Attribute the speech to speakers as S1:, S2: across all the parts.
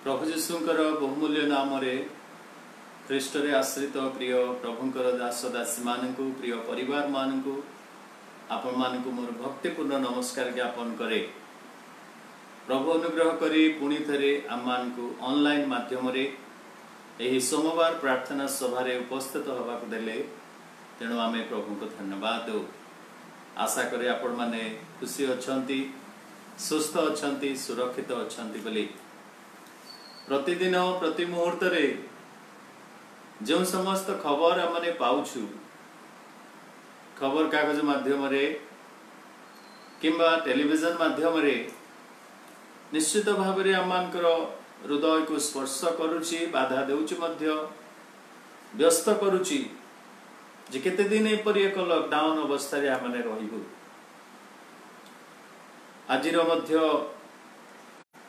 S1: प्रभु जीशुंकर बहुमूल्य नाम ख्रीष्ट रे आश्रित प्रिय प्रभुंकर दास दासी मानकु प्रिय परिवार मानकु आपण मानकु मोर भक्तिपूर्ण नमस्कार ज्ञापन करे। प्रभु अनुग्रह करी पुणी थे आम मानकु ऑनलाइन माध्यम रे एही सोमवार प्रार्थना सभा रे उपस्थित होगा देले तेणु आमे प्रभु को धन्यवाद दो। आशा करे आपण माने खुशी अछंती, सुस्थ अछंती, सुरक्षित अछंती बोली प्रतिदिन प्रति मुहूर्त रे जो समस्त खबर आमने पाउछु खबर कागज माध्यम रे किंबा टेलीविजन माध्यम रे निश्चित भाव रे आमनकर हृदय को स्पर्श करूची, बाधा देउची, मध्य व्यस्त करूची जे केते दिन एपरि एक लॉकडाउन अवस्था रे आमने रहिबु। आजिर मध्य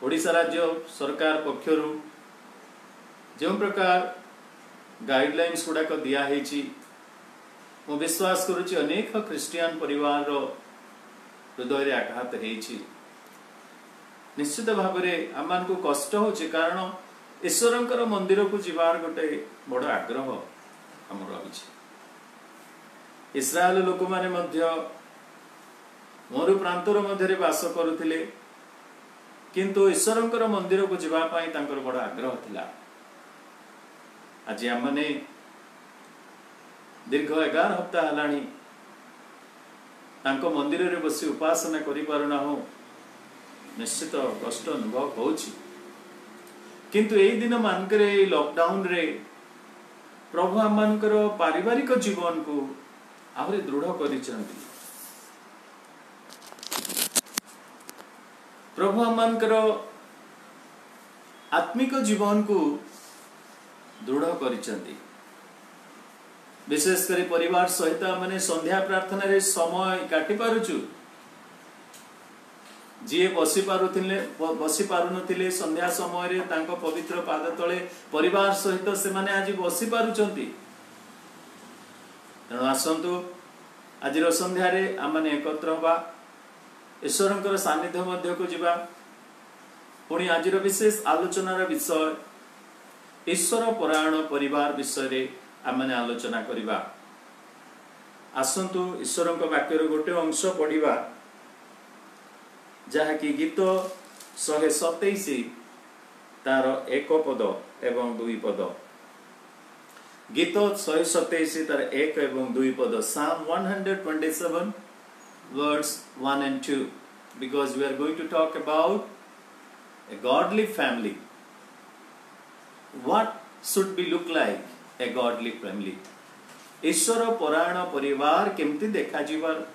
S1: ओडिशा राज्य सरकार पक्षरु जो प्रकार गाइडलाइंस गुड़ाक दिखाई मु विश्वास करुच्ची अनेक ख्रिस्टियन परिवार हृदय रे आघात होइछि। निश्चित भाव में आम को कष्ट होछि कारण ईश्वरंकर मंदिर को जीवार गोटे बड़ आग्रह आम रही। इस्राएल लोक माने मध्य मरु प्रांतर मध्य बास करुथिले किंतु ईश्वरंकर मंदिर को जीवापाई तांकर बड़ आग्रह थिला। आज आमने दीर्घ 11 हप्ता हलाणी तांको मंदिर रे बसी उपासना करि पारुना हो, निश्चित कष्ट अनुभव होछि। किंतु एई दिन मानकरे लॉकडाउन रे प्रभु आमनकर पारिवारिक जीवन को आहुरी दृढ़ करिसंती। प्रभु आमनकर आत्मिक जीवन को दृढ़ करिसंती। विशेष करी परिवार सहित माने संध्या प्रार्थना रे समय काटि पारुचु। जी बसी पारु नथिले संध्या समय रे तांको पवित्र पाद तले परिवार सहित से माने आज बसी पारुचंती। तेणु आसंतु आजिर संध्या रे आमने एकत्र होबा, ईश्वरंकर सानिध्य मध्य को जीवा। पुणी आजिर विशेष आलोचनार विषय ईश्वर परायण परिवार विषय रे आमने आलोचना करिबा। आसंतु ईश्वरंक वाक्यर गोटे अंश पढ़िबा जहा कि गीत 127 तार 1 पद एवं 2 पद। गीत 127 तार 1 एवं 2 पद। Psalm 127 words 1 and 2, because we are going to talk about a godly family. What should be look like a godly family? ईश्वर परायण परिवार केमती देखा जीवार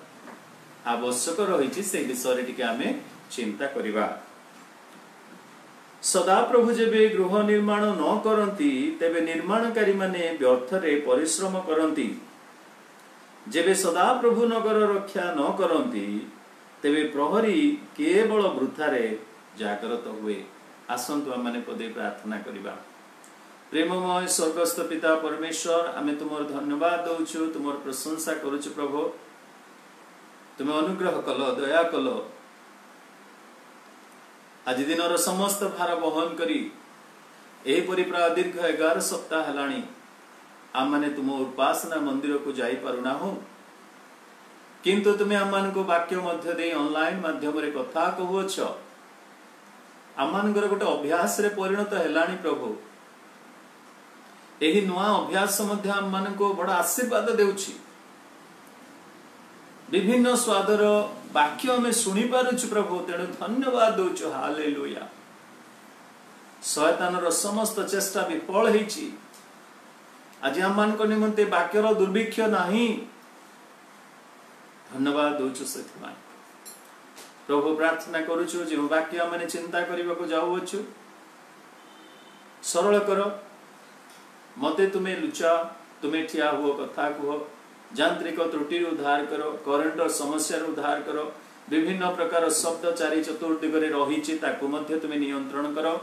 S1: आवश्यक रही से विषय टिके आमे चिंता करिबा। सदा प्रभु जेबे गृह निर्माण न करंती तेबे निर्माणकारी माने व्यर्थ रे परिश्रम करंती। जेबे सदा प्रभु नगर रक्षा न करंती तेबे प्रहरी केवल वृथा रे जागृत हुए। आसंतु आमने पदे प्रार्थना करिबा। प्रेममय स्वर्गस्थ पिता परमेश्वर, आमे तुमर धन्यवाद दउछु, तुमर प्रशंसा करूछु। प्रभु तुमे अनुग्रह कल, दया कल, आज दिनर समस्त भार बहन करी एहीपरि प्राय दीर्घ 11 सप्ताह हलाणी आम माने तुम उपासना मंदिर को जाई पारुना हो, किंतु तुमे आम को वाक्य मध्य दे ऑनलाइन माध्यम रे कथा कहूछ। आम गोटे अभ्यास रे परिणत हेलाणी। प्रभु एही नुआ अभ्यास मध्य आम मान को बड़ा आशीर्वाद देउछि। विभिन्न स्वादर वाक्य हमें शुणी पारुछु प्रभु, तेणु धन्यवाद दउछु। हालेलुया। शैतानर समस्त चेष्टा विफल होइछि। आज आम मान को निमंते वाक्यर दुर्भिक्ष नाही। धन्यवाद दउछु। सेथिमाय प्रभु प्रार्थना करूछु जे वाक्य माने चिंता करबा को जाउछु, सरल कर मते तुमे लुचा, तुमे ठिया हुओ, कथा कुह, यांत्रिक त्रुटि उद्धार करो, करंट समस्या उद्धार करो, विभिन्न प्रकार शब्द चारि चतुर्दिगरे रहिछि ताकू मध्य तुमे नियंत्रण करो।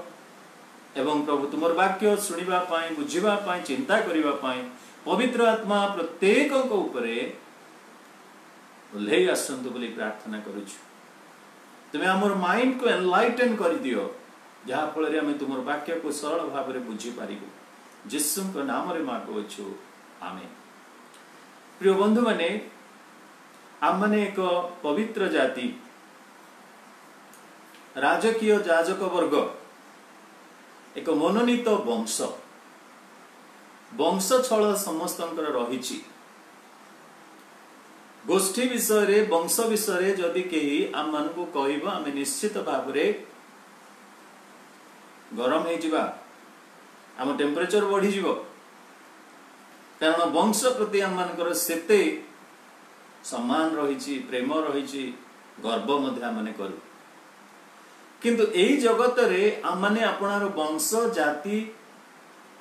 S1: एवं प्रभु तुमर वाक्य सुनिबा पाई, बुझिबा पाई, चिंता करिबा पाई पवित्र आत्मा प्रत्येक को ऊपरे ओल्हेई आसंतु बोली प्रार्थना करूछु। तुमे हमर माइंड को एनलाइटन कर दियो, जहाँ फल आम तुम वाक्य को सरल भाव में बुझी पारिबु। यीशु नाम रे मागुछु, आमेन। प्रिय बंधु माने, आम माने एक पवित्र जाति, राजकीय जाजक वर्ग, एक मनोनीत वंश, वंश छल समस्तंकर रहिछि। गोष्ठी विषय रे, वंश विषय रे जदि केही आम मान को कहब, आम निश्चित भाव में गरम हो जिबा, आम टेम्परेचर बढ़ी जीवो, कारण वंश प्रति आम मानकर सेते सम्मान रहिछि, प्रेम रहिछि, गर्व मध्य आम माने करू। किंतु एही जगत रे आम माने आपणार वंश, जाति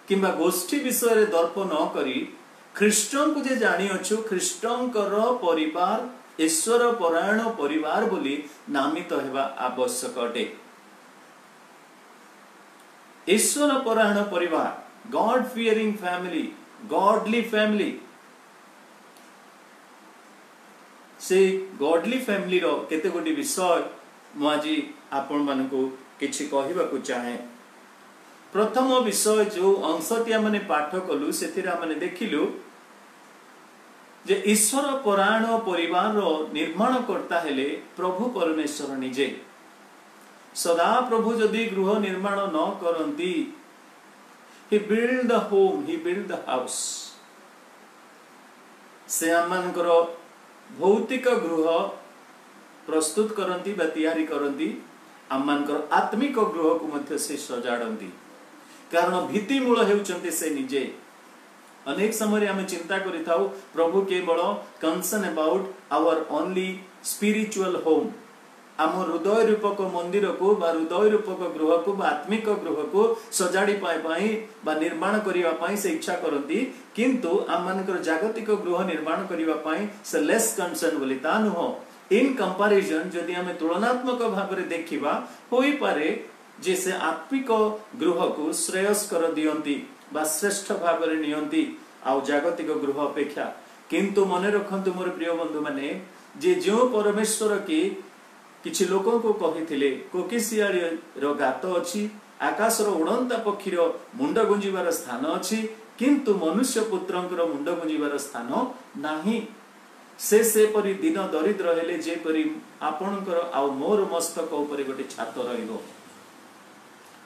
S1: किंबा गोष्ठी विषय रे दर्प न करी ख्रीष्टन को जे जानी अछु, ख्रीष्टंकर परिवार ईश्वर परायण परिवार बोली नामित हेबा आवश्यक अटे। ईश्वर परायण परिवार, God fearing family, godly family, से गॉडली फैमिली रो केते गोटी विषय मु आज आपण मानकु किछि कहिबाकु चाहे। प्रथम विषय जो अंशटिया माने पाठ कलु सेथिरा माने देखिलु जे ईश्वर परायण परिवार रो निर्माण करता हेले प्रभु परमेश्वर निजे। सदा प्रभु जदि गृह निर्माण न करंती, he build the home, he build the house, से आमनकर भौतिक गृह प्रस्तुत करंती बा तैयारी करंती, आमनकर आत्मिक गृह को मध्य से सजाड़ती, कारण भित्ति मूल हेउचंती से निजे। अनेक समय आम चिंता करि थाउ प्रभु केवल concern about our only spiritual home, आम हृदय रूपक मंदिर को बा हृदय रूपक गृह को बा आत्मिक गृह को सजाड़ी पाई बा निर्माण करिवा पाई से इच्छा करती, किंतु आम मानकर जागतिक गृह निर्माण करिवा पाई से लेस कंसर्न बोली ता नुह। इन कंपैरिजन जदि आम तुलनात्मक भाव में देखिबा होई पारे जे से आत्मिक गृह को श्रेयस्कर दियंती बा श्रेष्ठ भाव में नियंती आउ जागतिक गृह अपेक्षा। किंतु मने रखंतु मोर प्रिय बंधु माने, जे जो परमेश्वर की किछि लोकों को कहिथिले कोकिसियारी रो गात अछि, आकाश रो उड़ंता पक्षी रो मुंड गुंजिबार स्थान अछि, किंतु मनुष्य पुत्रंकर मुंड गुंजिबार स्थान नाही। से परि दिन दरिद्र हेले जे परि आपणकर आउ मोर मस्तक ऊपर गोटे छात रहिबो।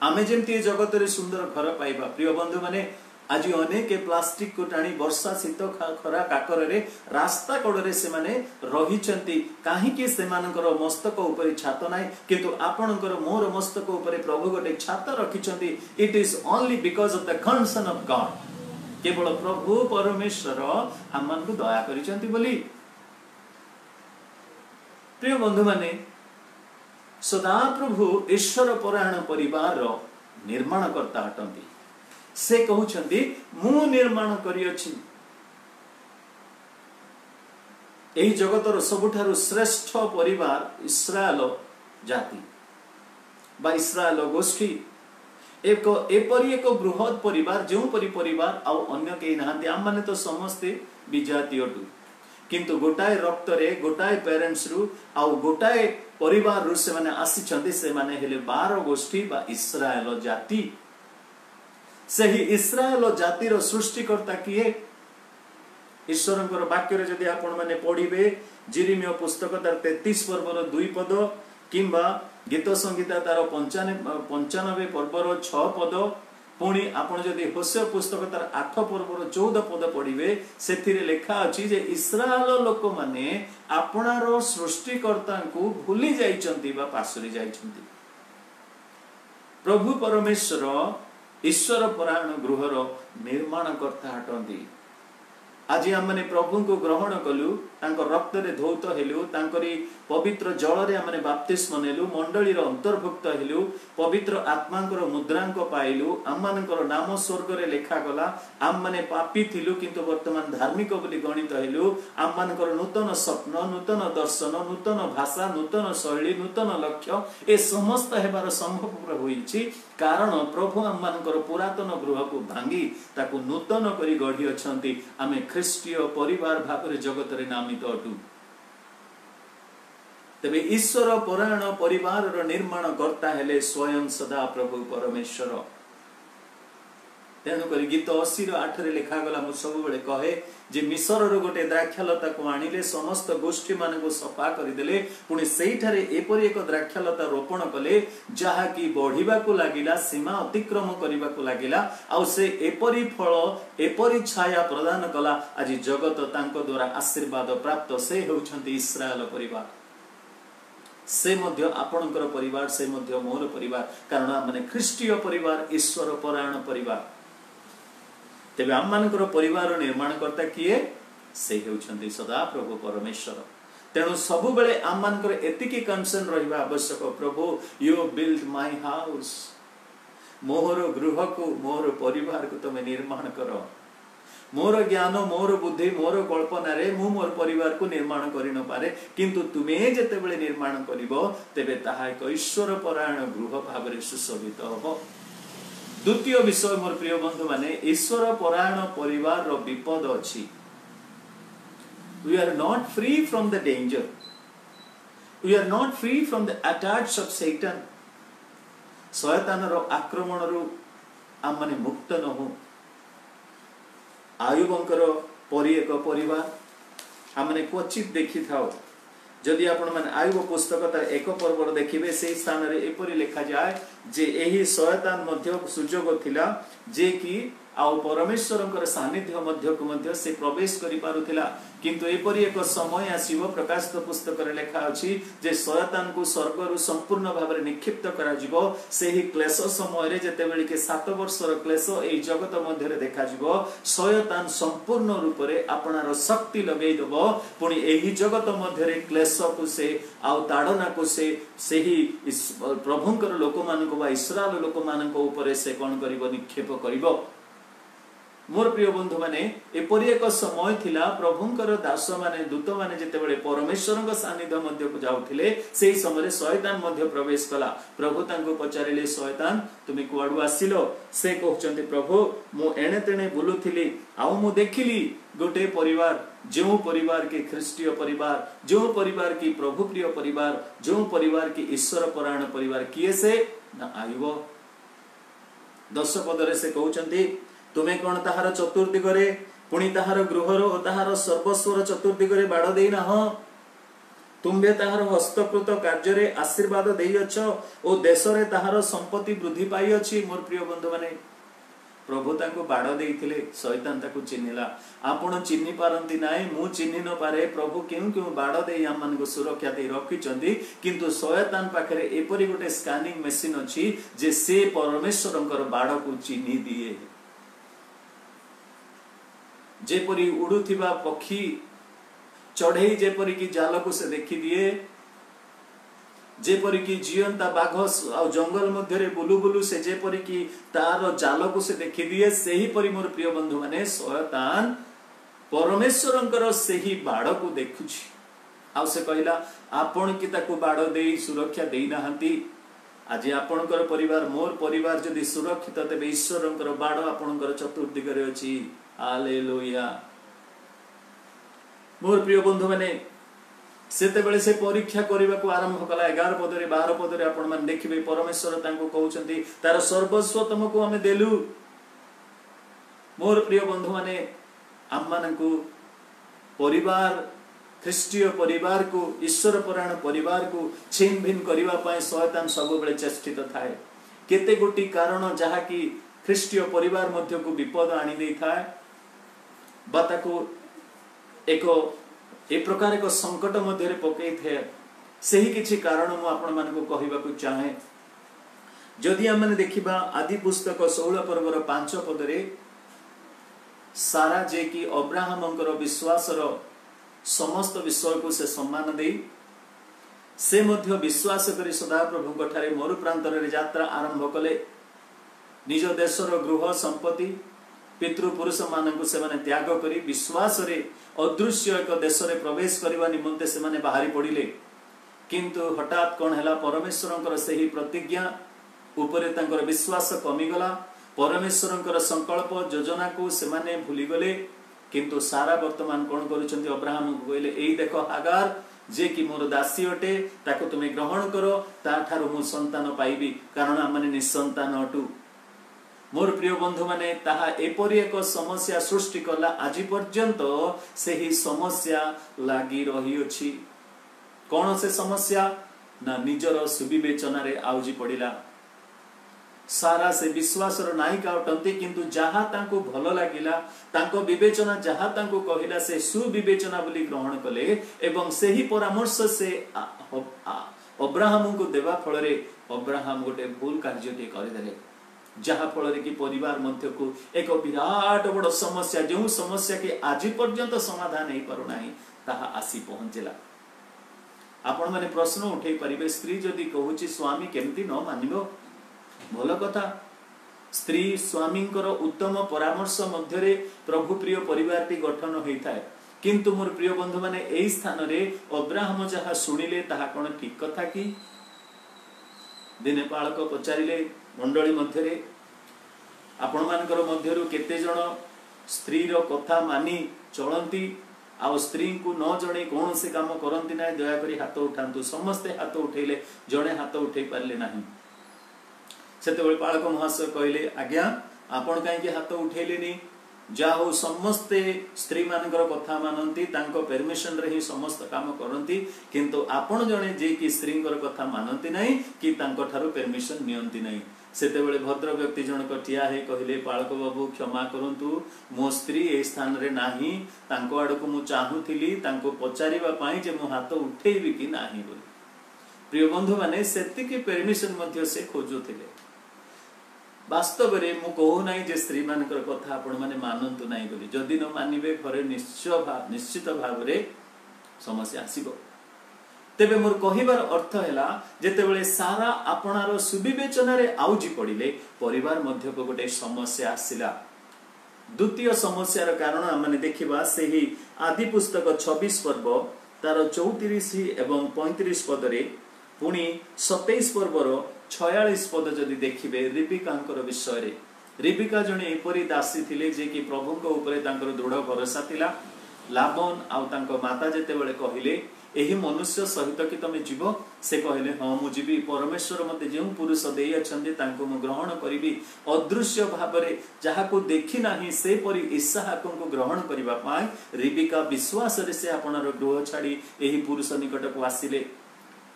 S1: आमे जेमती जगत रे सुंदर घर पाइबा, प्रिय बंधु माने आज अनेक प्लास्टिक को टाणी वर्षा शीत खरा काकर रे रास्ता कड़े से माने रहिचंती, काहीकि से मानकर मस्तक ऊपर छात नाही, किंतु आपणकर मोर मस्तक ऊपर प्रभु गोटे छात रखिचंती। It is only because of the concern of God. केवल प्रभु परमेश्वर आमन को दया करिचंती बोली। प्रिय बंधु माने, सदा प्रभु ईश्वर परायण परिवार रो निर्माण करता हटंती। से कहउछंती मु निर्माण करियछि। एही जगतर सबुठारु श्रेष्ठ परिवार इस्राएल जाति बा इस्राएल गोष्ठी, एक एपरी एक बृहत परिवार जो परि परिवार आउ अन्य केही नाहंती। आम माने तो समस्ते विजाती अटु, किंतु गोटाए रक्त रे गोटाए पेरेंट्स रु आउ गोटाए परिवार रु से माने आसीचंती। से माने हेले 12 गोष्ठी बा इस्राएल जाति। सही इस्राएल जातिर सृष्टिकर्ता किए? ईश्वरंकर वाक्य रे जदि आपण माने पढ़िबे जिरिमिया पुस्तक तार 33 पर्वर 2 पद किंबा गीत संगीता तार 95 पर्वर 6 पद, पुणी आपण जदि होशे पुस्तक तार 8 पर्वर 14 पद पढ़िबे, सेथिरे लेखा अछि जे इस्राएल लोक माने आपणारो सृष्टिकर्ता को भूली जाइचंती बा पासुरी जाइचंती। प्रभु परमेश्वर ईश्वर परायण गृहर निर्माण करता हटंती। आज आम मैंने प्रभु को ग्रहण कलु, रक्त रे धौत हेलु, पवित्र जल रे आम बाप्तिस्म नेलु, मंडली अंतर्भुक्त हेलु, पवित्र आत्मांकर मुद्रांक पाइलु, आम मानकर नाम स्वर्ग रे लेखा गला। आम माने पापी थिलु किंतु वर्तमान धार्मिक बोली गणित हेलु। आम मानकर नूतन स्वप्न, नूतन दर्शन, नूतन भाषा, नूतन शैली, नूतन लक्ष्य ए समस्त हेबार संभव होईछि, कारण प्रभु आम मानकर पुरातन गृह को भांगी ताकू नूतन करी गढ़ी अछंती। आमे ख्रीष्टीय परिवार भाव रे जगत रे नामित अटु। तेबे ईश्वर परायण परिवार निर्माण कर्ता हेले स्वयं सदा प्रभु परमेश्वर। तेणुक गीत 80:8 लिखागला मु सब बेले कहे जे मिसर गोटे द्राक्षालता को आनिले समस्त गोष्ठी मान को सफा करदेले पुणी सेठारे एपरि एक द्राक्षालता रोपण कले जहा कि बढ़िबा को लागिला सीमा अतिक्रम करबा को लागिला आ से एपरि फल एपरि छाया प्रदान कला। आज जगत तांको द्वारा आशीर्वाद प्राप्त से होउछंती इस्राएल परिवार, से मध्य आपणकर परिवार, से मध्य मोर परिवार, कारण माने ख्रीष्टीय परिवार, ईश्वर परायण परिवार। तेबे आम मानकर परिवार निर्माण करता किए? से हेउछंती सदा प्रभु परमेश्वर। तेणु सब बेले आम मानकर एतिकी कंसर्न रहिबा आवश्यक, प्रभु यू बिल्ड माय हाउस, मोर गृह को मोर परिवार को तमे निर्माण कर। मोर ज्ञान मोर बुद्धि मोर कल्पना रे मु मोर परिवार को निर्माण करि न पारे, किंतु तुमे जेते बेले निर्माण करिवो तेबे ताहा एक ईश्वर परायण गृह भाबरे सुशोभित हो। द्वितीय विषय मोर प्रिय बंधु माने, ईश्वर परायण परिवार रो विपद अछि। We are not free from the danger, we are not free from the attacks of सैतान। शैतान रो आक्रमण रु आम माने मुक्त न हो। आयुबंकर परि एक परिवार आम माने क्वचित देखि थाओ। जदि आपण माने आयुब पुस्तक तार एक पर्वर देखिबे से स्थान रे एपरि लिखा जाय जे एही शयतान मध्य सुजोग थिला जे कि आउ परमेश्वरंकर सानिध्य मध्य को मध्य से प्रवेश करि पारुथिला, किंतु एपरि एक समय आसीबो प्रकाशित पुस्तक रे लेखा अछि जे शयतान को स्वर्ग रु संपूर्ण भाव रे निक्षिप्त करा जिवो। सेही क्लेश समय रे जेते बेले के 7 वर्षर क्लेश एही जगत मध्य रे देखा जिवो, शयतान संपूर्ण रूप रे आपनार शक्ति लगेई दबो, पुणी एही जगत मध्य रे क्लेश को से आउ ताड़ना को से सेही प्रभुंकर लोक मान को बा इस्राएल लोक मान को ऊपर से कोन करिवो? निक्षेप करिवो। मोर प्रिय बंधु माने एपरि एक समय थिला प्रभुंकर दास माने दूत माने जेते बेले परमेश्वरଙ୍କ सानिध्य मध्य को जाउथिले सेही समय शयतान मध्य प्रवेश कला। प्रभु तांको पचारिले, शयतान तुमी कुआडू आसिलो? से कहउचंती, प्रभु मु एणे तेणे बुलुथिली आउ मु देखिली गोटे परिवार, जो परिवार के ख्रीष्टीय परिवार, जो परिवार की प्रभु प्रिय परिवार, जो परिवार की ईश्वर परायण परिवार। किए से ना आयुब 10 पदरे से कहउचंती, तुमे कोन ताहार चतुर्दिगरे पुणी ताहार गृहर और ताहार सर्वस्वर चतुर्दिगरे बाड़ देना हो। तुम्बे ताहार हस्तकृत कार्य रे आशीर्वाद देई अछो ओ देश रे ताहार संपत्ति वृद्धि पाई अछि। मोर प्रिय बंधु माने प्रभु ताको बाड़ देइथिले, शैतान ताको चिन्हिला। आपण चिन्हि पारंती नाय, मु चिन्हि न पारे प्रभु केउ बाड़ देई हम मन को सुरक्षा दे रखिचंदी, किंतु शैतान पाखरे एपरि गोटे स्कैनिंग मशीन अछि जे से परमेश्वरंकर बाड़ को चिन्हि दिए। जेपरी उड़ुथिबा पक्षी चढ़ई जेपरी की जाल को से देखी दिए, जेपरी की जीवंता बाघ आ जंगल मध्य रे बुलु बुलु से जेपरी की तार जाल को से देखी दिए, सेही परि मोर प्रिय बंधु माने शयतान परमेश्वरंकर सेही बाड़ को देखुछि। आ से कहला, आपण की ताको बाड़ देई सुरक्षा देई नाहंती। आज आपणकर परिवार मोर परिवार जदि सुरक्षित, तेबे ईश्वरंकर बाड़ आपणकर चतुर्दिगरे अछि। हालेलुया। मोर प्रिय बंधु माने सेते बेले से परीक्षा करबा को आरंभ कला। 11 पदरे 12 पदरे आपण मन देखिबे परमेश्वर तांको कहउचंती, तार सर्वस्व तुमको हमें देलु। मोर प्रिय बंधु माने आम मानकु परिवार, ख्रीष्टीय परिवार को, ईश्वर परायण परिवार को छीन भिन करबा पय शयतान सब बेले चेष्टित थाए। केते गोटी कारण जहा कि ख्रीष्टीय परिवार मध्य को विपद आनी दे थाए, बाताको एक ए प्रकार एक संकट मध्य रे पकई थे। सही किछि कारण मु आपण मान को कहिबा को चाहे। जदि हमने देखिबा आदि पुस्तक 16 पर्वर 5 पदरे, सारा जे कि अब्राहमंकर विश्वासर समस्त विषय को से सम्मान दे, से मध्य विश्वास करी सदा प्रभु ठारे मरु प्रांतर रे यात्रा आरंभ कले। निज देशर गृह संपत्ति पितृपुरुष मानक से माने त्याग करी विश्वास रे अदृश्य एक देश रे प्रवेश करबा निमंते से माने बाहरी पड़िले। किंतु हठात कौन हैला, परमेश्वरंकर सही प्रतिज्ञा उपरे तांकर विश्वास कमी गला। परमेश्वरंकर संकल्प योजना को से माने भूली गले। किंतु सारा वर्तमान कौन करूछंती, अब्राहम को कहले, एई देखो हागार जे कि मोर दासी अटे ताको तुमे ग्रहण करो ताठारु मु संतान पाइबी कारण आमने निसंतान अटू। मोर प्रिय बंधु माने ताहा एपरि एक समस्या सृष्टि कला आज पर्यंत सही समस्या लागी रही अछि। कौन से समस्या ना निजर सुविवेचना रे आउजी पड़िला। सारा से विश्वासर नायिका अटंती किंतु जहा तांको भल लागिला तांको विवेचना जहा तांको कहिला से सुविवेचना बोली ग्रहण कले एवं सेही परामर्श से अब्राहम को देवा फल रे अब्राहम गोटे भूल कार्य करदेले जहा फल कि परिवार मध्य को एक विराट बड़ समस्या जो समस्या के आज पर्यंत समाधान नहीं पारु नाही ताहा आसी पहुंचला। आपण माने प्रश्न उठे परिबे स्त्री जदि कहूची स्वामी केमती न मानिबो भल कथा। स्त्री स्वामींकर उत्तम परामर्श मध्य प्रभु प्रिय परिवार टी गठन होता है किंतु मोर प्रिय बंधु माने एई स्थान रे अब्राहम जहा सुनिले ताहा कोन ठीक कथा कि दिने पालक पचारिले मंडली मध्य आपण मानकर मध्यरु केते जण स्त्री रो कथा मानी चलंती आ स्त्री को न जणे कौन से काम करंती ना दया करी हाथ उठांतु। समस्ते हाथ उठेले जणे हाथ उठे पारले नाही। सेतेबेले पालक महाशय कहले आज्ञा आपण काहे हाथ उठेलेनी जा हो समस्ते स्त्री मानकर कथा मानती तांको परमिशन रे ही समस्त काम करंती किंतु आपण जणे जे कि स्त्रींकर कथा मानती नाही कि तांको ठारो परमिशन नियंती नाही। सेतेबेले भद्र व्यक्ति जनक ठिया हे कहले पालक बाबू क्षमा करंतु मो स्त्री ए स्थान रे नाही तांको आडको मु चाहूथिली तांको पचारिबा पाई जे मो हाथ उठेइबि कि नाही बोली। प्रिय बंधु माने सेति के परमिशन मध्य से खोजुथिले। वास्तव रे मु कहू नाही जे स्त्री मानकर कथा आपण माने मानंतु नाही बोली। जदि न मानिबे घरे निश्चित भाव रे समस्या आसीबो। तेबे मोर कहिबार अर्थ हैला जेतेबेले सारा आपनार सुविवेचना रे आउजी पड़िले परिवार मध्य को गोटे समस्या आसिला। द्वितीय समस्यार कारण आमने देखिबा सेही आदि पुस्तक 26 पर्व तार 34 एवं 35 पद रे पुणी 27 पर्वर 46 पद जदि देखिबे रिबिकांकर विषय रे। रिबिका जणे एपरि दासी थिले जे कि प्रभुଙ୍କ ऊपर तांकर दृढ़ भरोसा थिला। लाबन आउ तांको माता जेतेबेले कहिले एही मनुष्य सहित कि तमे जीव से कहले हाँ मु जीवी परमेश्वर मते जे पुरुष देई अछंदी तांको मु ग्रहण करिबी अदृश्य भाव रे जहा को देखि नाही से परि इसहाक को ग्रहण करिबा पाई रिबिका विश्वास रे से आपनर गृह छाड़ी एही पुरुष निकट को आसिले।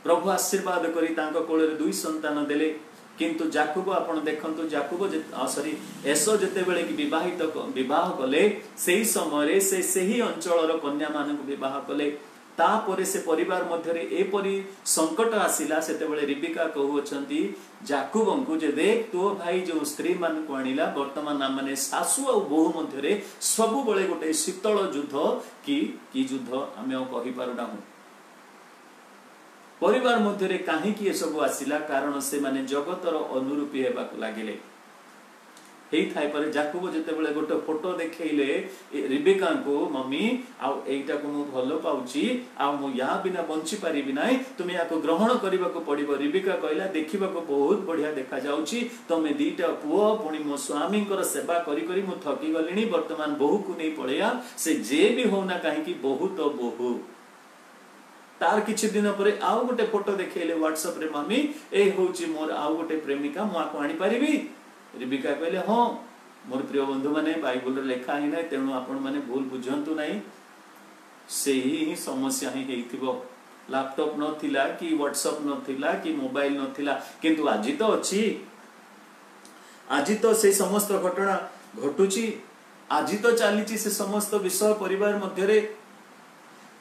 S1: प्रभु आशीर्वाद करी तांको कोळे रे 2 संतान देले किंतु जाकुब आपण देखंतु जाकुब एसो जेतेबेले कि विवाह कले सेही समय रे से सेही अंचल रो कन्या मान को विवाह कले तापरे से परिवार मध्य रे एपरि संकट आसिला। सेतेबेले रिबिका कहउछंती जाकुबंकु जे देख तो भाई जो स्त्री मान को आनिला वर्तमान माने सासु आ बहु मध्य रे सबु बळे गोटे शीतल युद्ध की युद्ध आमे कहि पारुना हूं। परिवार मध्य रे काहे कि सब आसिला कारण से माने जगतर अनुरूपी हेबा को लागिले। हेई थाई पर जाकुब जेतेबेले गोटे फोटो देखैले रिबिका को मम्मी आ एटा को मु भलो पाउची आ मु या बिना बंची पारिबि नाही तुमे याको ग्रहण करबा को पड़िबो। रिबिका कहला देखिबा को बहुत बढ़िया देखा जाउची तमे दीटा पुओ पुणी मो स्वामी कर सेवा करी करी मु थकी गलिनी वर्तमान बहु को नै पळेया से जे भी होना काहे कि बहुत बहु। तार किछि दिन परे आउ गोटे फोटो देखैले व्हाट्सएप रे मम्मी ए होउची मोर आउ गोटे प्रेमिका मु आको आनी पारिबी। रिबिका कहले हाँ मोर प्रिय बंधु माने बाइबल लेखा ही ना तेणु आपण माने भूल बुझंतु नाही से ही समस्या ही हेइथिबो। लैपटॉप न थिला कि व्हाट्सएप न थिला कि मोबाइल न थिला किंतु आज तो अछि आज तो से समस्त घटना घटुची आज तो चलीची से समस्त विषय परिवार मध्य रे।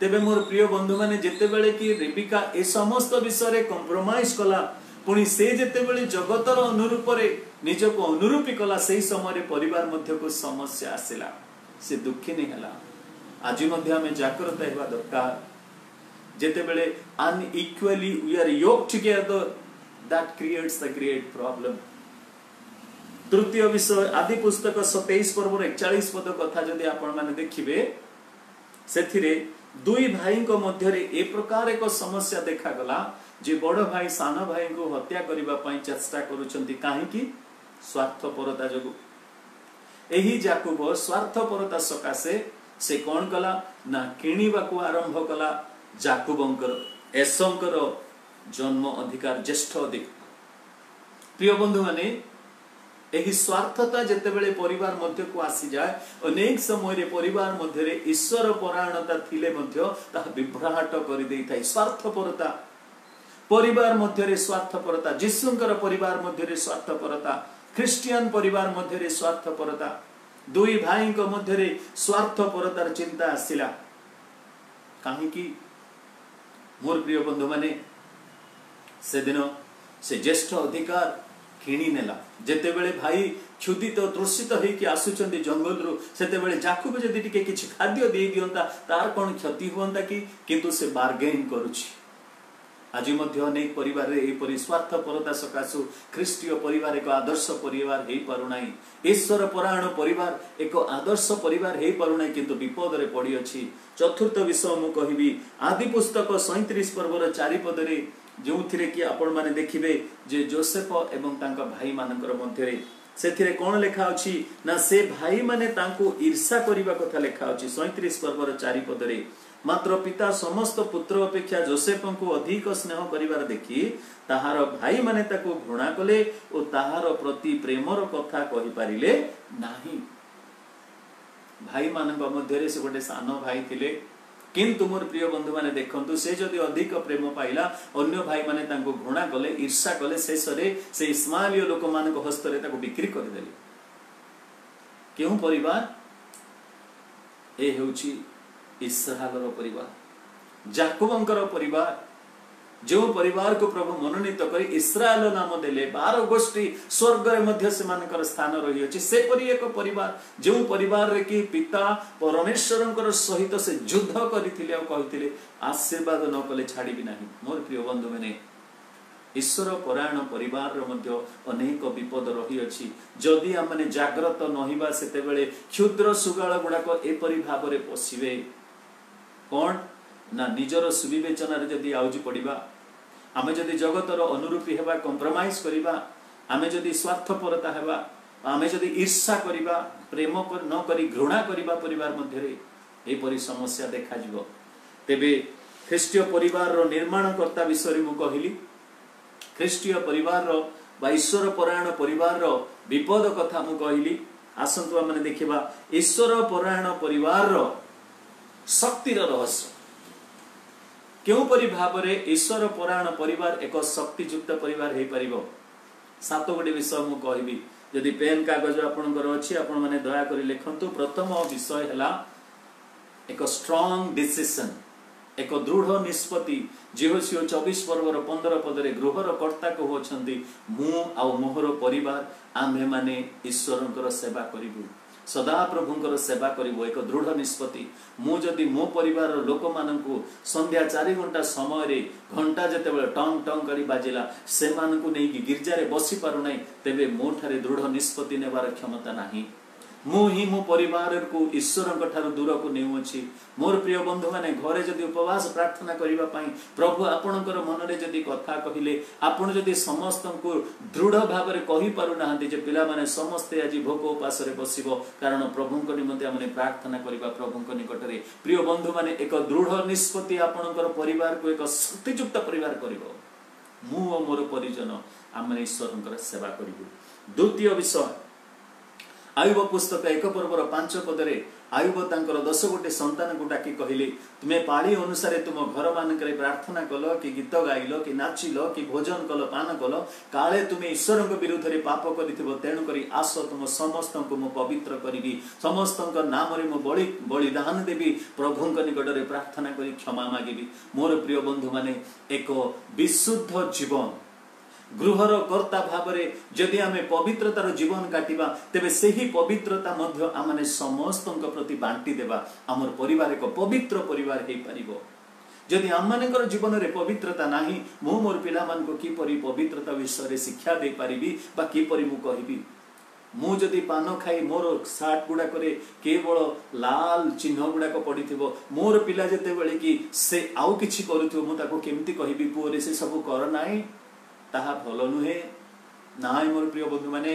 S1: तेबे मोर प्रिय बंधु माने जेतेबेले कि रिबिका ए समस्त विषय रे कंप्रोमाइज कला पुणी से जेतेबेले जगतर अनुरूप रे निजको अनुरूपी कला से समय परिवार मध्य को समस्या आसिला से दुखी नहीं हला। आज मध्य हमें जागृत हेबा दरकार जेतेबेले unequally we are yoked together that creates the great problem. तृतीय विषय आदि पुस्तक 27 पर्व 41 पद कथा जदि आपण माने देखिबे सेथिरे दुई भाई को मध्य रे ए प्रकार एक समस्या देखा गला जे बड़ भाई सान भाई को हत्या करिबा पई चेष्टा करूछंती काहे कि स्वार्थपरता जगु। एही जाकुब स्वार्थपरता सकासे से कौन कला ना किणीबा को आरंभ कला जाकुबंकर एसंकर जन्म अधिकार ज्येष्ठ अधिकार। प्रिय बंधु माने एही स्वार्थता जेतेबेले परिवार मध्य को आसी जाए अनेक समय रे परिवार मध्य रे ईश्वर परायणता थिले मध्य ताहा विभ्राट करि देइथाय। स्वार्थपरता परिवार मध्य रे स्वार्थपरता, जिसुंकर परिवार मध्य रे स्वार्थपरता, ख्रिस्टियन परिवार मध्य रे स्वार्थपरता, दुई भाई को मध्य रे स्वार्थपरतार चिंता आसिला। काहे कि मोर प्रिय बंधु माने से दिन से ज्येष्ठ अधिकार किणी नेला। जेतेबेले भाई क्षुदित तृषित होइकि आसुचंदी जंगल रु सेतेबेले जाकुब जदि टिके किछि खाद्य देई दियंता तार कोन क्षति होंता कि, किंतु से बार्गेन करूछि। आज मध्य अनेक परिवार रे एपरि स्वार्थपरता सकाशु ख्रिस्टीय परिवार एक आदर्श परिवार हेई पारुनाई, ईश्वर परायण परिवार एक आदर्श परिवार हेई पारुनाई, किंतु विपद रे पड़ी अछि। चतुर्थ विषय मु कहिबी आदि पुस्तक 37 पर्वर 4 पद रे जो थिरे कि आपण माने देखिबे जे जोसेफ एवं तांका भाई मानकर मध्य रे सेथिरे कोन लेखा अछि ना से भाई माने तांको ईर्षा करिबा कथा लेखा अछि। 37 पर्वर 4 पद रे मात्र पिता समस्त पुत्र अपेक्षा जोसेफ को अधिक स्नेह करिवार देखि ताहार भाई माने ताको घृणा कले ओ ताहार प्रति प्रेमर कथा कहि पारिले नाही। भाई मानक मध्य रे से गोटे सानो भाई थिले, किंतु मोर प्रिय बंधु माने देखंतु से जदि अधिक प्रेम पाइला अन्य भाई माने तांको घृणा कले, ईर्षा कले, शेषरे से इस्माइलीय लोक मानक हस्त रे ताको बिक्री कर देले। केउ परिवार ए हेउची इस्राएलर परिवार, जाकुबंकर परिवार, जो परिवार को प्रभु मनोनीत करी इस्राएल नाम देले 12 गोष्ठी स्वर्ग रे मध्य से मानकर स्थान रही अछि। से परि एक परिवार जो परिवार रे कि पिता परमेश्वरंकर सहित से युद्ध करिथिले और कहिथिले आशीर्वाद न कले छाड़ीबी नाही। मोर प्रिय बंधु माने ईश्वर परायण परिवार रो मध्य अनेक विपद रही अछि। जदि आमने जागृत नहिबा सेतेबेले क्षुद्र सुगाळ गुडाक एपरि भाव रे पसिबे। कोन ना निजर सुविवेचना रे जदि आउजी पड़िबा, आमे जदि जगतर अनुरूपी हेबा, कंप्रोमाइज करिबा, आमे जदि स्वार्थपरता हेबा, आमे जदि ईर्षा करिबा, प्रेम न करी घृणा करिबा परिवार मध्य रे ए परि समस्या देखा जिवो। तेबे ख्रिस्टीय परिवार रो निर्माणकर्ता विषय मु कहिली। ख्रिस्टीय परिवार रो बा ईश्वर परायण परिवार रो विपद कथा मु कहिली। आसंतु आमे देखिबा ईश्वर परायण परिवार रो शक्तिर रहस्य क्यों परि भाव रे ईश्वर परायण परिवार एक शक्तियुक्त परिवार हे परिबो। 7 गोटे विषय मु कहबी, यदि पेन कागज आपनकर अछि आपण माने दया करी लेखंतु। प्रथम विषय हला एक स्ट्रांग डिसिजन, एक दृढ़ निष्पत्ति। जेहोसियो 24 पर्वर 15 पद रे गृहर कर्ता को होछंती मु आ मोहर परिवार आमे माने ईश्वरंकर सेवा करिबु, सदा प्रभुंकर सेवा करिबो। एक दृढ़ निष्पत्ति। मु जदि मो परिवार लोक माननकु संध्या 4 घंटा समय रे घंटा जतेबेले टंग टंग करी बाजिला से माननकु नै कि गिरजा रे बसी पारु नै, तेबे मो ठारे दृढ़ निष्पत्ति नेबार क्षमता नाही। मु ही मो परिवार को ईश्वर ठारू दूर को नेउ अछि। मोर प्रिय बंधु माने घरे जदि उपवास प्रार्थना करिबा पई प्रभु आपणकर मन रे जदि कथा कहिले, आपण जदि समस्त को दृढ़ भाव रे कहि पारु नाहंती जे पिला माने समस्त आज भोक उपास रे बसिबो, कारण प्रभुंक निमंते हमने प्रार्थना करिबा प्रभुंक निकट रे। प्रिय बंधु माने एक दृढ़ निष्पत्ति आपणकर परिवार को एक शक्तियुक्त परिवार करिबो। मु ओ मोर परिजन आमे ईश्वरंकर सेवा करिबो। द्वितीय विषय आयुब पुस्तक 1 पर्वर 5 पदरे आयुब तांकर 10 गोटे संतान को डाकी कहले, तुमे पाळी अनुसार तुम घर मानकरे प्रार्थना कलो कि गीत गाइलो कि नाचिलो कि भोजन कलो पान कलो, काले तुमे ईश्वरक विरुद्ध रे पाप करिथिबो। तेणु करी आस तुम समस्त को मु पवित्र करिबी, समस्त नाम रे मु बलिदान देबी, प्रभुंक निकट रे प्रार्थना करी क्षमा मागिबी। मोर प्रिय बंधु माने एक विशुद्ध जीवन गृहर कर्ता भाव रे जदि आमे पवित्रतार जीवन काटिबा, तेबे सेही पवित्रता मध्य आमने समस्तक प्रति बांटी देबा। हमर परिवार एक पवित्र परिवार हे परिबो। जदि आममानकर जीवन रे पवित्रता नाही, मो मोर पिला मान को की परि पवित्रता विषय रे शिक्षा दे परिबी बा की परि मु कहिबी। मु जदि पान खाई मोर सार्ट गुडा करे केवल लाल चिन्ह गुडा को पडिथिबो, मोर पिला जते बेले कि से आउ किछि करूथिबो, मु ताको केमति कहिबी पुओ रे से सब कर नाही, ताहा भल नुहे नाय। मोर प्रिय बंधु माने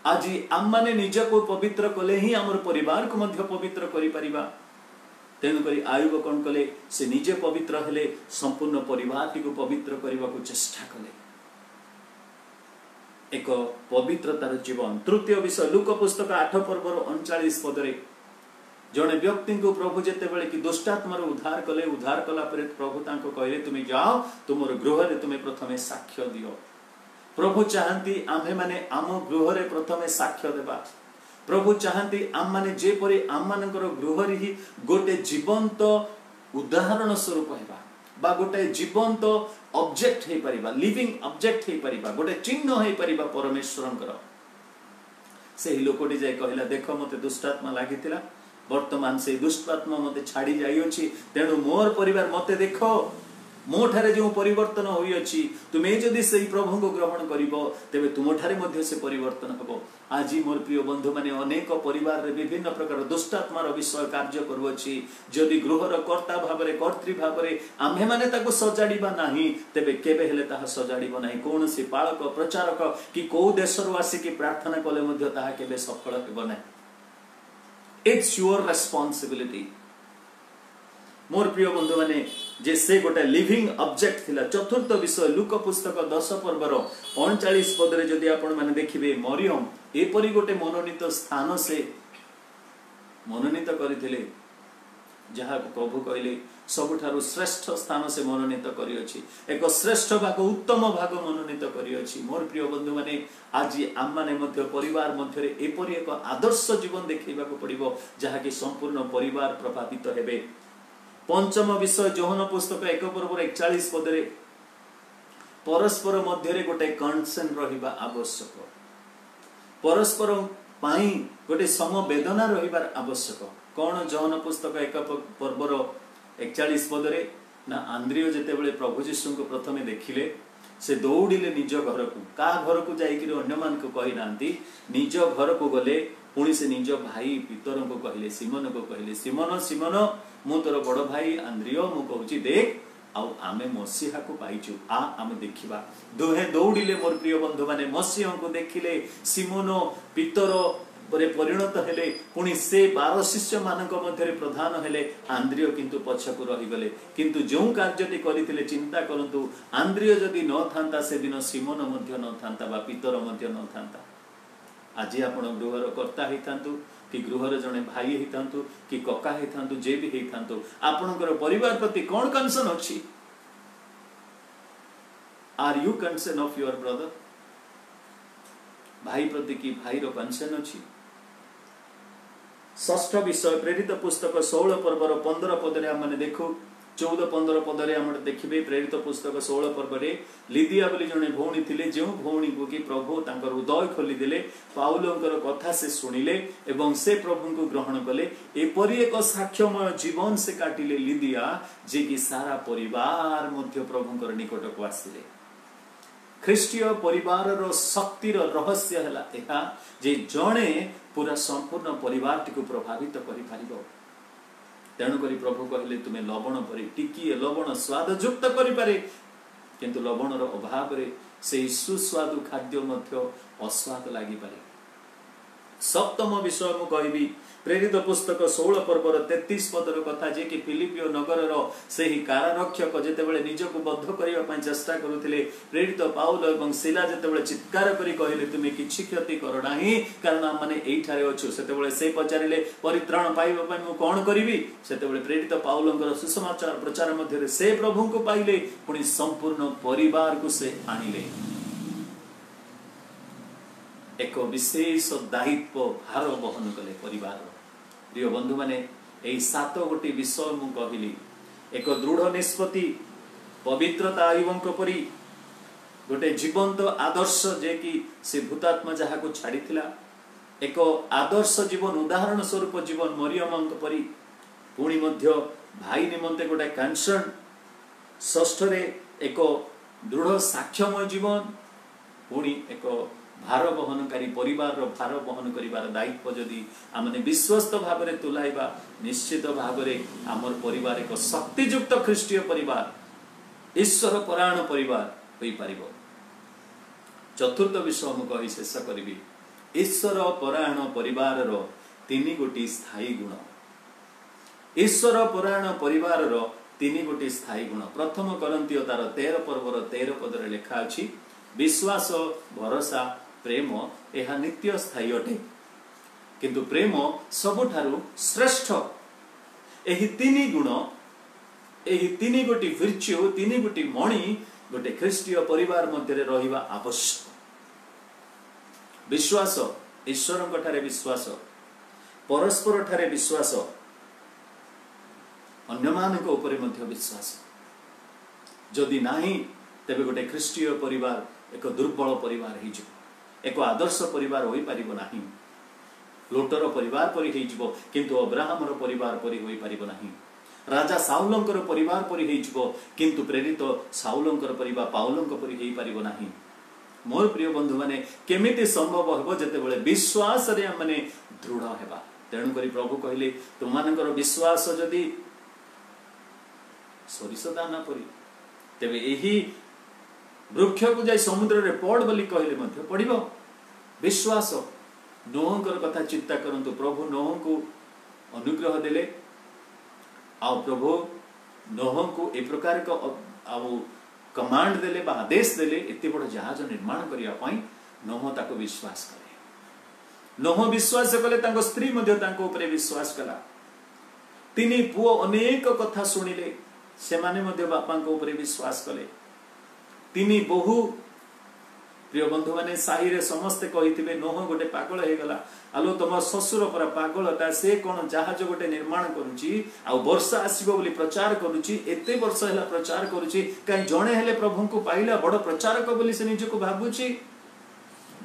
S1: आज आम माने निज को पवित्र कले ही आमर परिवार को मध्य पवित्र करि परिबा। तेणुक आयुब कौन कले से निजे पवित्र हेले संपूर्ण परिवार को पवित्र करने को चेष्टा कले एक पवित्रतार जीवन। तृतीय विषय लूका पुस्तक 8 पर्वर 39 पदरे जड़े व्यक्ति को प्रभु जितेबाला कि दुष्टात्मार उद्धार कले उद्धार कला प्रभु तांको कहले तुम जाओ तुम गृह रे तुम प्रथमे साक्ष्य दियो। प्रभु चाहती आमे माने आम गृह रे प्रथमे साक्ष्य देबा। प्रभु चाहती आम माने जेपरि आम मानकर गृह रे ही गोटे जीवंत उदाहरण स्वरूप हेबा बा गोटे जीवंत ऑब्जेक्ट हे परिबा लिविंग ऑब्जेक्ट हे परिबा गोटे चिन्ह हे परिबा परमेश्वरंकर। से ही लोकटी जाय कहला देखो मते दुष्टात्मा लागितिला वर्तमान से दुष्टात्मा मते छाड़ी जाई अछि तेणु मोर परिवार मते देखो मो ठारे जो परिवर्तन होई अछि तुमे जदि सही प्रभु को ग्रहण करिवो तेबे तुम ठारे मध्ये से परिवर्तन हबो। आज मोर प्रिय बंधु माने अनेक परिवार रे विभिन्न प्रकार दुष्टात्मार विषय कार्य करूछि जदि गृहर कर्ता भाबरे कर्त्री भाबरे आम्हे माने ताको सजाड़ीबा नाही तेबे केबे हेले ताहा सजाड़ीबो नाही। कोनसी पालक प्रचारक कि को देशरु आसी कि प्रार्थना कले मध्ये ताहा केबे सफल हेबो नाही। It's your responsibility. मोर प्रिय बंधु माने जे से गोटे लिविंग ऑब्जेक्ट थिला। चतुर्थ विषय लूका पुस्तक 10 पर्वर 39 पदरे जदि आपण माने देखिबे मरियम एपरि गोटे मनोनीत स्थान से मनोनीत करथिले जहा प्रभु कहले सबुठारु श्रेष्ठ स्थान से मनोनीत करियछि एक श्रेष्ठ भाग उत्तम भाग मनोनीत करियछि। मोर प्रिय बंधु माने आज आम माने मध्य परिवार मध्य रे एपरि एक आदर्श जीवन देखैबा को पड़िबो जहा कि संपूर्ण परिवार प्रभावित हेबे। पंचम विषय जोहन पुस्तक 1 पर्वर 41 पदरे परस्पर मध्य रे गोटे कंसर्न रहिबा आवश्यक परस्पर पाई गोटे समवेदना रहिबार आवश्यक। कौन जोहन पुस्तक 1 पर्वर 41 पदरे ना आंद्रिय जेतेबेले प्रभु यीशु को प्रथमे देखिले से दौड़िले निज घर को का घर को जाइकिरी अन्य मान को कहि नांती निज घर को गले पुणी से निज भाई पितर को कहले सिमन को कहले सिमन सिमन मु तोर बड़ भाई आंद्रिय मु कहूची देख आउ आमे मसीहा को पाइचु आ आमे देखिबा। दुहे दौड़िले मोर प्रिय बंधु माने मसीहा को देखिले सिमोन पितर परे परिणत हेले पुणी से 12 शिष्य मानक मध्य प्रधान हेले आंद्रिय किंतु पछकु रहि गले किंतु जो कार्यटी करिथिले चिंता करंतु आंद्रिय जदि न थांता से दिन सिमोन मध्य न थांता बा पितर मध्य न थांता। आज आपण गृहर कर्ता हेतांतु कि गृहर जने भाई हेतांतु कि कका हेतांतु जे भी हेतांतु आपणकर परिवार प्रति कोन कंसर्न अछि। Are you concern of your brother भाई प्रति कि भाई रो कंसर्न अछि। षष्ठ विषय प्रेरित पुस्तक 16 पर्वर 15 पदरे हमने देखो 14-15 पदरे हम देखिबे प्रेरित पुस्तक 16 पर्वरे लिदिया बोली जने भौणी थिले जो भौणी को कि प्रभु तांकर हृदय खोली देले पाउलंकर कथा से सुनिले एवं से प्रभु को ग्रहण कले एपरि एक साक्ष्यमय जीवन से काटिले लिदिया जे कि सारा परिवार मध्य प्रभुकर निकट को आसिले। ख्रीष्टीय परिवार रो शक्तिर रहस्य हला एहा जे जणे पूरा संपूर्ण परिवार को प्रभावित करि पारिबो। तेणु करी प्रभु कहले तुमे लवण परि टिकिए लवण स्वाद युक्त करि पारे किंतु लवण रो अभाव रे से सुस्वादु खाद्य मध्य अस्वाद लागि पारे। सप्तम विषय मु कहबी प्रेरित पुस्तक 16 पर्वर 33 पदर कथा जे कि फिलिपियो नगर रो से ही कारारक्षक जेतेबेले निजको बद्ध करिया पय चेष्टा करूथिले प्रेरित पाउल एवं सिला जेतेबेले चित्कार करी कहले तुमे किछि क्षति कर नाही कारण हम माने एई ठारे अछु सेतेबेले से पचारिले परित्राण पाइबा पय मु कोन करिवि सेतेबेले प्रेरित पाउलंकर सुसमाचार प्रचार मध्ये से प्रभु को पाइले पुनी संपूर्ण परिवार को से आनिले। एक विशेष दायित्व भार बहन कले परिवार। प्रिय बंधु माने एई 7 गोटी विषय मु कहिली एक दृढ़ निष्पत्ति पवित्रता एवं परी गोटे जीवंत आदर्श जे कि से भूतात्मा जहा को छाड़ी थिला एक आदर्श जीवन उदाहरण स्वरूप जीवन मरियम परी पुणी मध्य भाई निमंते गोटे कंसर्न षष्ठ रे एक दृढ़ साक्ष्यमय जीवन पुणी एक भार बहनकारी परिवार रो भार बहन करिवार दायित्व जदि आमने विश्वस्त भाव में तुलाइबा निश्चित भाव में आमर परिवार एक शक्तियुक्त ख्रीष्टीय परिवार ईश्वर परायण परिवार होई पारिबो। चतुर्थ विषय मु कहि शेष करिवि ईश्वर परायण परिवार रो 3 गोटी स्थायी गुण। ईश्वर पुराण परिवार रो तीन गोटी स्थायी गुण। प्रथम करंतियो तार 13 पर्वर 13 पदरे लिखा अछि विश्वास भरोसा प्रेम यह नित्य स्थायी अटे किंतु प्रेम सबुठारु श्रेष्ठ। एही तीन गुण एही तीन गोटी विर्च्यू तीन गोटी मणि गोटे ख्रीष्टीय परिवार मध्य रहिबा आवश्यक। विश्वास ईश्वर ठारे विश्वास परस्पर ठारे विश्वास अन्य मानक उपरे मध्य विश्वास जदि नाही तेबे गोटे ख्रीष्टीय परिवार एक दुर्बल परिवार हो एक आदर्श परिवार होई परिबो नाही। लोटर परिवार परि हेइजिबो किंतु अब्राहमर परिवार परि होई परिबो नाही। राजा साउलंकर परिवार परि हेइजिबो किंतु प्रेरित साउलंकर परिवार पाउलंक परि हेइ परिबो नाही। मोर प्रिय बंधु माने केमिति संभव हेबो जेतेबेले विश्वास रे माने दृढ़ हेबा। तेणु करी प्रभु कहले तुमानकर विश्वास जदि सरिष दाना परि तेबे एही वृक्ष को जाई समुद्र रे पड़ बोली कहले मध्य पड़िबो। विश्वास नोहंकर कथा चिंता करंतु प्रभु नोह को अनुग्रह देले आ प्रभु नोह को ए प्रकार का कमांड देले बा आदेश देले एते बड़ जहाज निर्माण करिया पई नोह ताको विश्वास करे। नोह विश्वास कले ताको स्त्री मध्य ताको ऊपर विश्वास कला। तिनी पुओ अनेक कथा सुनिले से माने मध्य बापा को ऊपर विश्वास कले। तिनी बहु प्रिय बंधु माने साही रे समस्त कहिथिबे नोह गोटे पागल हे गला। आलो तम ससुर पर पागलटा से कोन जहाज गोटे निर्माण करूची आ वर्षा आसीबो बोली प्रचार करूची एते वर्ष हैला प्रचार करूची काई जणे हेले प्रभु को पाइला बड़ प्रचारक बोली से निज को भाबुची।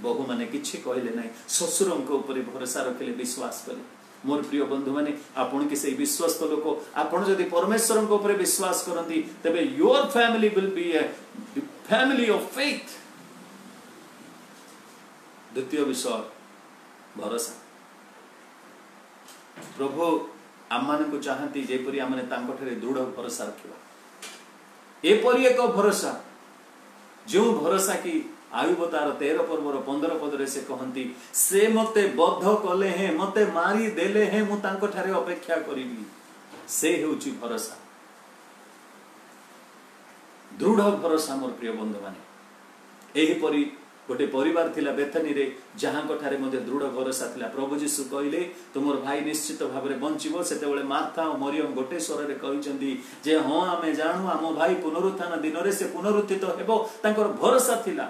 S1: बहु माने किछि कहले नाही ससुर को ऊपर भरोसा रखले विश्वास कले। मोर प्रिय बंधु माने आपण के सही विश्वस्त लोक आपण जदि परमेश्वर को ऊपर विश्वास करंती तबे your family will be a family of faith. द्वितीय विषय भरोसा। प्रभु आम मान को चाहती जेपरी आम दृढ़ भरोसा रखा एपरी एक भरोसा जो भरोसा की आयुबतार 13 पर्वर 15 पदरे से कहती से मते बद्ध कले हैं मते मारी देले हैं मु तांको ठारे अपेक्षा करिबी। से हेउची भरोसा दृढ़ भरोसा। मोर प्रिय बंधु माने एही परी गोटे परिवार थिला बेथनी रे जहां को ठारे मध्ये दृढ़ भरोसा थिला। प्रभु यीशु कहले तुमर भाई निश्चित भाव में बंचिबो। सेतेबेले मार्था और मरियम गोटे स्वर रे कहिचंदी जे हां आमे जानू आम भाई पुनरुत्थान दिन रे से पुनरुत्थित हेबो तांकर भरोसा थिला।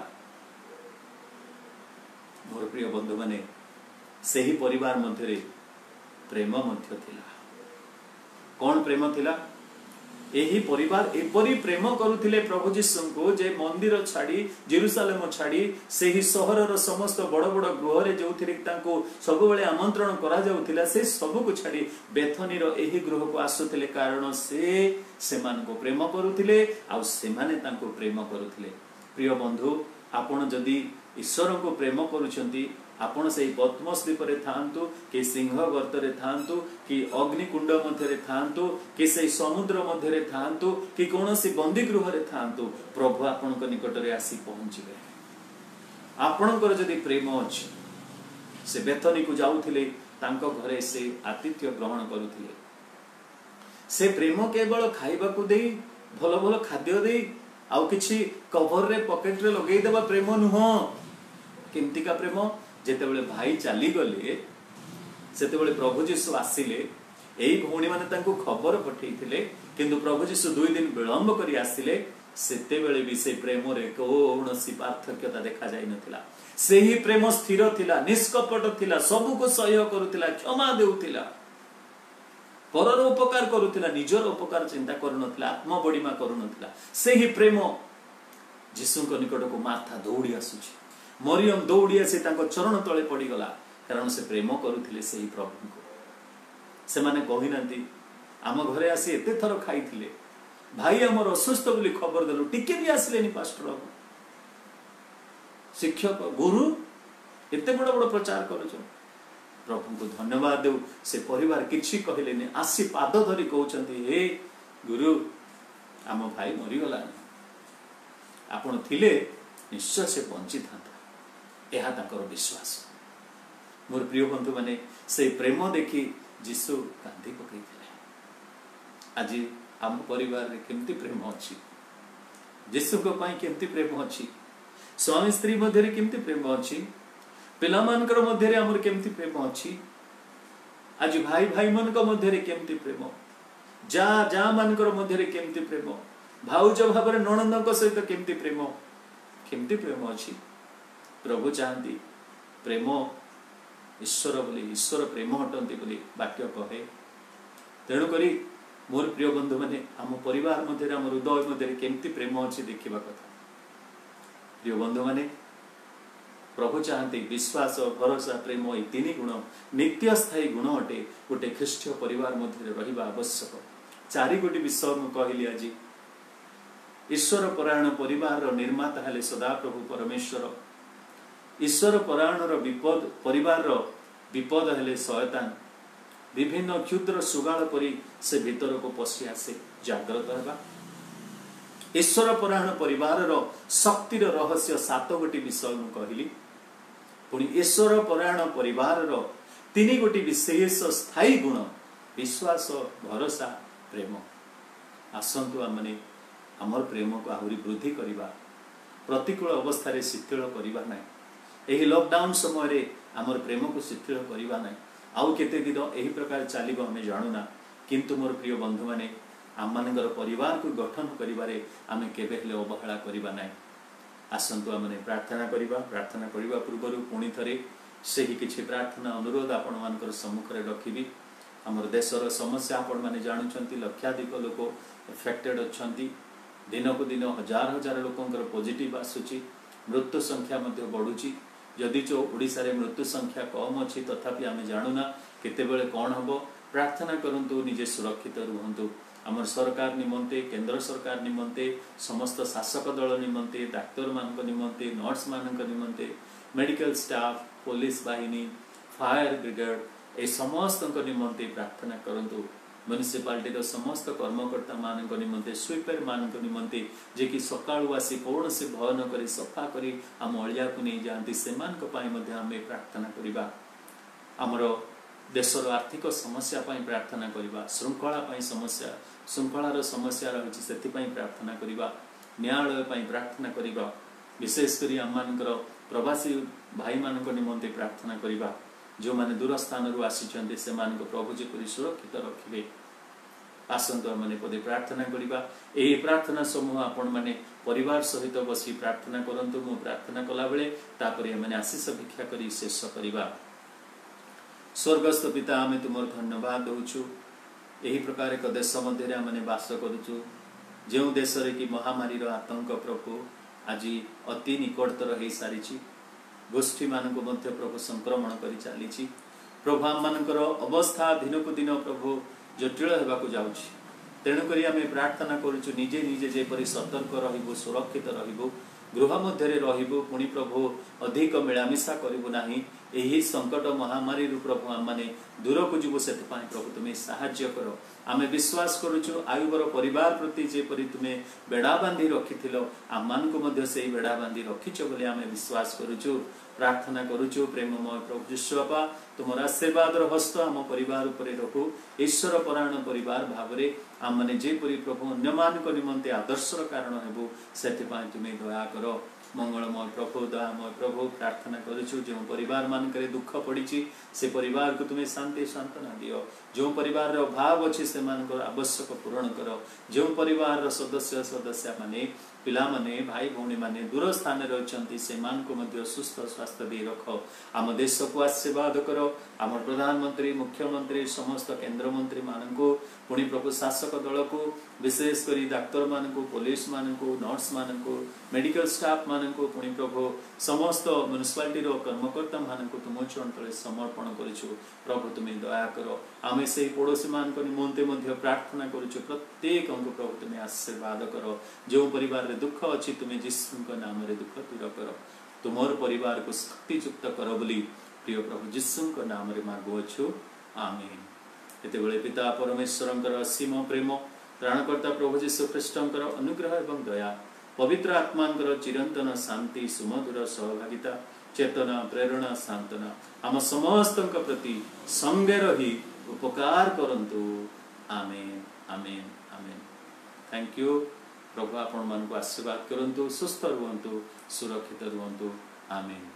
S1: मोर प्रिय बंधु माने सेही परिवार मध्य रे प्रेम मध्य थिला। कोन प्रेम थिला? एही परिवार एपरी प्रेम करुथिले प्रभु यीशु को जे मंदिर छाड़ी जेरूशलेम छाड़ी सेही सहर रो समस्त बड़ बड़ गृह रे जोथिरे तांको सब बेले आमंत्रण करा जाउथिला से सब को छाड़ी बेथनी रो एही गृह को आसुथिले कारण से मान को प्रेम करुथिले आ से माने तांको प्रेम करुथिले। प्रिय बंधु आपण जदि ईश्वर को प्रेम करूछंती आपण से पद्मस द्वीप रे थांतु कि सिंह गर्त रे थांतु कि अग्निकुंड मध्य रे थांतु कि से समुद्र मध्य रे थांतु कि कोनोसी बंदी गृह रे थांतु प्रभु आपण को निकट रे आसी पहुंचीबे। आपणकर जदि प्रेम अछि से बेथनी को जाउथिले तांको घरे से आतिथ्य ग्रहण करुथिले। से प्रेम केवल खाइबा को देई भलो भलो खाद्य देई आउ किछि कवर रे पॉकेट रे लगेई देबा प्रेम नुहो। केमती का प्रेम? जेतेबेले भाई चली गले सेतेबेले प्रभु यीशु आसिले एई भौणी माने तांको खबर पठेइथिले किंतु प्रभु यीशु 2 दिन विलंब करी आसिले सेतेबेले भी से प्रेम रे कोनोसी पार्थक्यता देखा जाय नथिला। सेही प्रेम स्थिर थिला निष्कपट थिला सब को सहयोग करूथिला क्षमा देउथिला परर उपकार करूथिला निजर उपकार चिंता करूनथिला आत्मबडिमा करूनथिला। सेही प्रेम यीशु को निकट को मार्था दौड़ी आसुची मरियम दौड़ी आसी तांको चरण तले पड़ी गला कारण से प्रेम करुथिले सेही प्रभु को। से माने कहि नंती आम घरे आसी एते थर खाइथिले भाई हमर असुस्थ बोली खबर देलु टिके भी आसलेनी पास्टर बाबू शिक्षक गुरु एते बड़ बड़ प्रचार करूछ। प्रभु को धन्यवाद देउ से परिवार किछि कहलेनी आसी पाद धरी कहउचंती हे गुरु आम भाई मरि गला आपण थिले निश्चय से बंची था यह ताकर विश्वास। मोर प्रिय बंधु माने से प्रेम देखी यीशु कांदी पकईथिले आज आम परिवार रे केमती प्रेम अछि, यीशु को पाई केमती प्रेम अछि, स्वामी स्त्री मध्य रे केमती प्रेम अछि, पिला मानकर मध्य रे हमर केमती प्रेम अछि, आज भाई भाई मन को मध्य रे केमती प्रेम, जा जा मानकर मध्य रे केमती प्रेम, भाउज भाବରେ नणंदଙ୍କ सहित केमती प्रेम अछि। प्रभु चाहती प्रेम ईश्वर बोली, ईश्वर प्रेम हटंती बोली वाक्य कहे। तेणु करी मोर प्रिय बंधु माने आम परिवार मध्य आम हृदय मध्य केमती प्रेम अच्छी देखा कथा। प्रिय बंधु माने प्रभु चाहती विश्वास भरोसा प्रेम ये तीन गुण नित्य स्थायी गुण अटे गोटे ख्रीष्टीय परिवार मध्य रहिबा आवश्यक। चारि गोटी विषय मु कहली आज। ईश्वर परायण परिवार निर्माता हेले सदा प्रभु परमेश्वर। ईश्वर परायण विपद परिवार विपद हेले शयतान। विभिन्न क्षुद्र सुगाल परी से भीतर को पशि आसे, जाग्रत हेबा। ईश्वर परायण परिवार शक्तिर रहस्य 7 गोटी विषय मु कहली। पुणी ईश्वर परायण परिवार 3 गोटी विशेष स्थायी गुण विश्वास भरोसा प्रेम। आसंतु आमने आमर प्रेम को आहुरी वृद्धि करिबा, प्रतिकूल अवस्था रे शिथिल करिबा नै। एही लॉकडाउन समय रे आमर प्रेम को शिथिल करिबा नै। आउ केते दिन एही प्रकार चलिबो हमें जानूना, किंतु मोर प्रिय बंधु माने आम मानकर परिवार को गठन करिबारे आमे केबे हेले अवहेला करिबा नै। आसंतु आमने प्रार्थना करिबा। प्रार्थना करिबा पूर्व पुणी थरे सेही किछि प्रार्थना अनुरोध आपण मानकर सम्मुख रे रखिबी। हमर देशर समस्या आपण माने जानुचंती, लक्षाधिक लोक अफेक्टेड अछंती। दिन को दिन हजार हजार लोकंकर पॉजिटिव आसुची, मृत्यु संख्या मध्य बढ़ुची। जदि चो ओडिसा रे मृत्यु संख्या कम अच्छी तथापि आमे जानूना केतेबेले कौन हबो। प्रार्थना करंतु, निजे सुरक्षित रुहंतु। आमर सरकार निमंते, केंद्र सरकार निमंते, समस्त शासक दल निमंते, डाक्तर मान निमंते, नर्स मान निमंते, मेडिकल स्टाफ, पुलिस बाहिनी, फायर ब्रिगेड ए समस्त निमंते प्रार्थना करंतु। म्युनिसिपालिटी समस्त कर्मकर्ता मान निमंते, स्वीपर मान निमंते, जे कि सकाळु आसी कौन से भय न करी सफा करी आम अलिया को नहीं जाती, से आमे प्रार्थना करिबा। आमर देशर आर्थिक समस्या पाई प्रार्थना करिबा, श्रृंखला पाई समस्या, श्रृंखलार समस्या रही से प्रार्थना करिबा, न्यायालय पाई प्रार्थना करिबा। विशेष करी आम मानकर प्रवासी भाई मान निमंते प्रार्थना करिबा। जो माने दूर स्थान रु आसीचंते से मान को प्रभु जेपरि सुरक्षित रखिबे। आसंतु आमने पदे प्रार्थना करिबा। एही प्रार्थना समूह आपण माने परिवार सहित बसी प्रार्थना करंतु। मु प्रार्थना कला बेले तापरे आमने आशीष भिक्षा करी शेष करिबा। स्वर्गस्थ पिता, आमे तुमर धन्यवाद दउछु। एही प्रकार एक देश मध्य आमने वास करूछु, जो देश रे कि महामारी रो आतंक प्रभु आज अति निकटतर हो सारी। गोष्ठी मानक मध्य प्रभु संक्रमण करी चली। प्रभु आम मानकर अवस्था दिन को दिन प्रभु जटिल होगाकू जाउछि। तेणुक आम प्रार्थना करुचु, निजे निजे जेपरि सतर्क रहिबु, सुरक्षित रहिबु, गृह मध्य रहिबु। पुणी प्रभु अधिक मिलामिशा करिबु नाही। एही संकट महामारी रु प्रभु आम माने दूर को जीवु, से प्रभु तुम्हें साहाय्य करो। आमे विश्वास करुचु आयुबर परिवार प्रति जेपरि तुम्हें बेड़ा बांधी रखिथिलो, आम मान को मध्य से बेड़ा बांधी रखिछ बोली आमे विश्वास करुचु। प्रार्थना करुचु प्रेममय प्रभु यीशु बापा, तुमर आशीर्वाद हस्त आम परिवार उपरे रखु। ईश्वर परायण परिवार भावरे आम माने जेपरि प्रभु अन्य मान को निमंते आदर्शर कारण हेबु, सेथिपाई तुम्हें दया करो। मंगलमय प्रभु, दयामय प्रभु, प्रार्थना करुचु जो परिवार मानकरे दुख पड़ी से परिवार को तुम्हें शांति सांत्वना दियो। जो परिवार अभाव अच्छी से आवश्यक पूरण कर। जो परिवार सदस्य सदस्य माने पिला माने भाई भौणी माने दूर स्थान रही से मान को मध्य सुस्थ स्वास्थ्य दे रख। आम देश को आशीर्वाद करो। आम प्रधानमंत्री, मुख्यमंत्री, समस्त केंद्र मंत्री मानू, पुणी प्रभु शासक दल को, विशेष करी डाक्तर मानू, पुलिस मानू, नर्स मानू, मेडिकल स्टाफ मानू, पुणी प्रभु समस्त म्युनिसिपालिटी कर्मकर्ता मानू तुम अंतरे समर्पण करूँ। प्रभु तुम्हें दया करो। आमे से पड़ोशी मान निमंते प्रार्थना करुचु। प्रत्येक प्रभु तुम्हें आशीर्वाद करो। जो परिवार रे दुख अच्छी तुम्हें यीशु नाम रे दुख दूर कर। तुमर परिवार को शक्तियुक्त कर बोली प्रिय प्रभु यीशु नाम रे मांगुअछु, आमीन। एतेबेले पिता परमेश्वरंकर असीम प्रेम, त्राणकर्ता प्रभु यीशु ख्रीष्टंकर अनुग्रह एवं दया, पवित्र आत्मांकर चिरंतन शांति, सुमधुर सहभागिता, चेतना, प्रेरणा, सांत्वना आम समस्त प्रति संगे रही उपकार करंतु, आमीन। आमेन आमेन। Thank you. प्रभु आपण मानक आशीर्वाद करंतु, सुस्थ रुहंतु, सुरक्षित रुहंतु। आमेन।